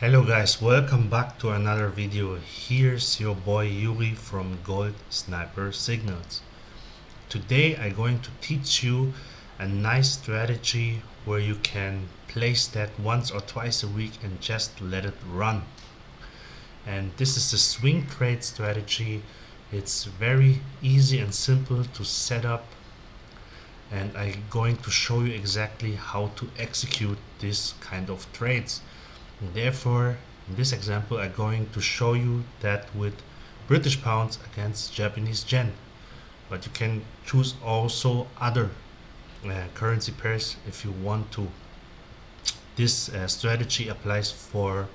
Hello guys, welcome back to another video. Here's your boy Yuri from Gold Sniper Signals. Today I'm going to teach you a nice strategy where you can place that once or twice a week and just let it run. And this is the swing trade strategy. It's very easy and simple to set up, and I'm going to show you exactly how to execute this kind of trades. Therefore, in this example, I'm going to show you that with British pounds against Japanese yen. But you can choose also other currency pairs if you want to. This strategy applies for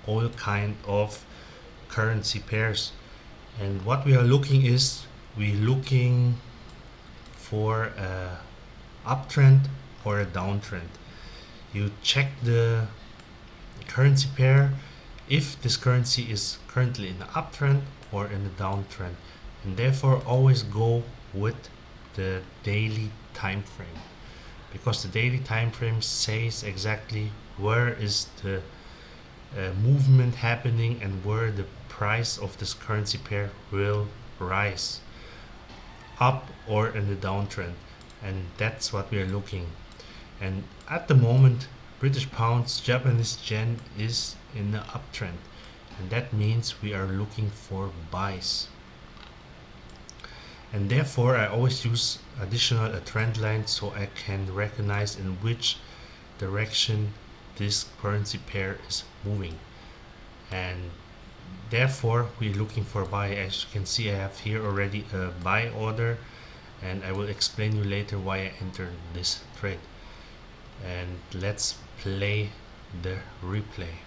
all kind of currency pairs. And what we are looking is we're looking for a uptrend or a downtrend. You check the currency pair if this currency is currently in the uptrend or in the downtrend, and therefore always go with the daily time frame, because the daily time frame says exactly where is the movement happening and where the price of this currency pair will rise, up or in the downtrend. And that's what we are looking. And at the moment, British pounds, Japanese yen is in the uptrend, and that means we are looking for buys. And therefore I always use additional trend line so I can recognize in which direction this currency pair is moving. And therefore we're looking for buy. As you can see, I have here already a buy order, and I will explain you later why I entered this trade. And let's play the replay.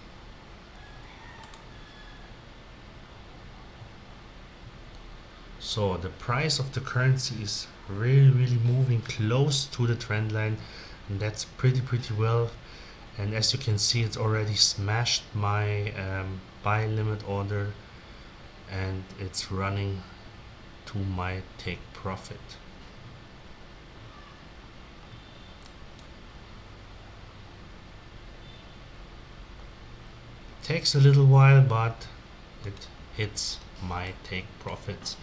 So the price of the currency is really moving close to the trend line, and that's pretty well. And as you can see, it's already smashed my buy limit order, and it's running to my take profit. Takes a little while, but it hits my take profits.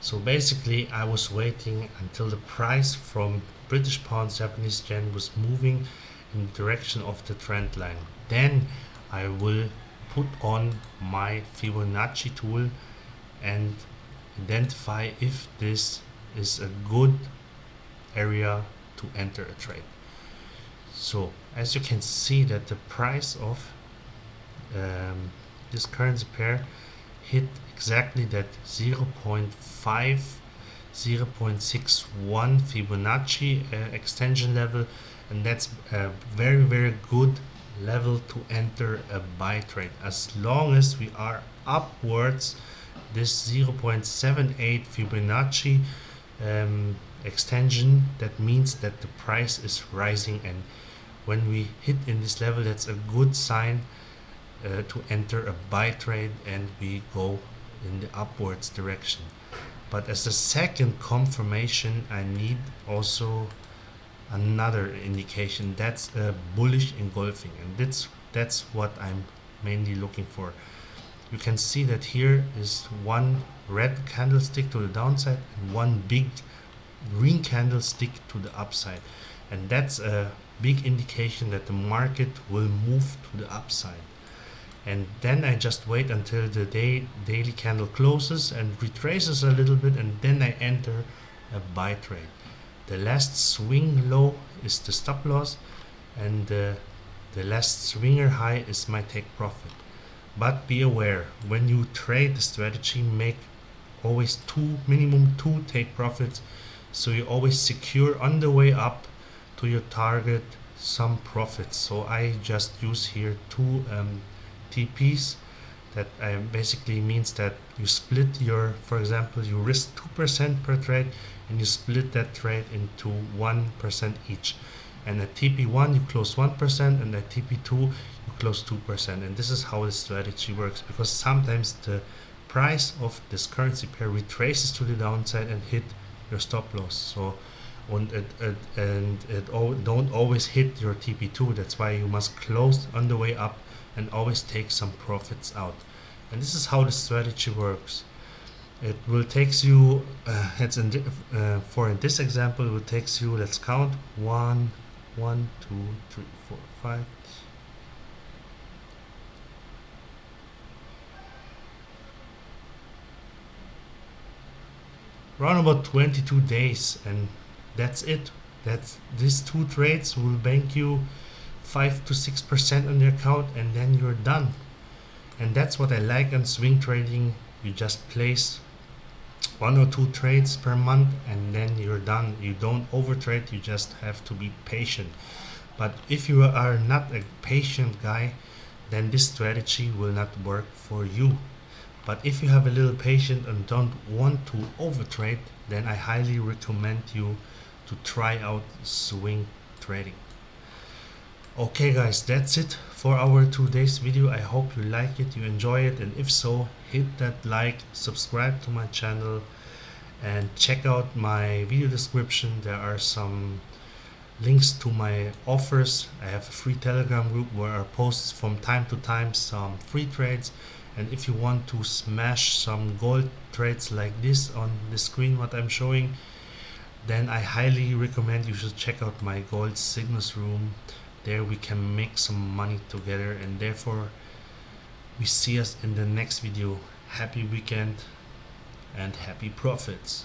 So basically I was waiting until the price from British pounds, Japanese yen was moving in the direction of the trend line. Then I will put on my Fibonacci tool and identify if this is a good area to enter a trade. So as you can see that the price of this currency pair hit exactly that 0.5 0.61 Fibonacci extension level, and that's a very good level to enter a buy trade. As long as we are upwards this 0.78 Fibonacci extension, that means that the price is rising, and when we hit in this level, that's a good sign to enter a buy trade, and we go in the upwards direction. But as a second confirmation, I need also another indication, that's bullish engulfing, and that's what I'm mainly looking for. You can see that here is one red candlestick to the downside and one big green candlestick to the upside, and that's a big indication that the market will move to the upside. And then I just wait until the daily candle closes and retraces a little bit, and then I enter a buy trade. The last swing low is the stop loss, and the last swinger high is my take profit. But be aware, when you trade the strategy, make always minimum two take profits, so you always secure on the way up to your target some profits. So I just use here two TPs. That basically means that you split your, for example, you risk 2% per trade, and you split that trade into 1% each. And at TP1 you close 1%, and at TP2 you close 2%. And this is how the strategy works, because sometimes the price of this currency pair retraces to the downside and hit your stop loss. So and don't always hit your TP2. That's why you must close on the way up and always take some profits out. And this is how the strategy works. It will takes you for this example it will takes you, let's count, 1 1 2 3 4 5, around about 22 days, and that's it. That's these two trades will bank you 5 to 6% on your account, and then you're done. And that's what I like on swing trading. You just place 1 or 2 trades per month and then you're done. You don't overtrade, you just have to be patient. But if you are not a patient guy, then this strategy will not work for you. But if you have a little patience and don't want to overtrade, then I highly recommend you to try out swing trading. Okay guys, that's it for our today's video. I hope you like it, you enjoy it, and if so, hit that like, subscribe to my channel, and check out my video description. There are some links to my offers. I have a free Telegram group where I post from time to time some free trades, and if you want to smash some gold trades like this on the screen what I'm showing, then I highly recommend you should check out my gold signals room. There we can make some money together, and therefore we see us in the next video. Happy weekend and happy profits.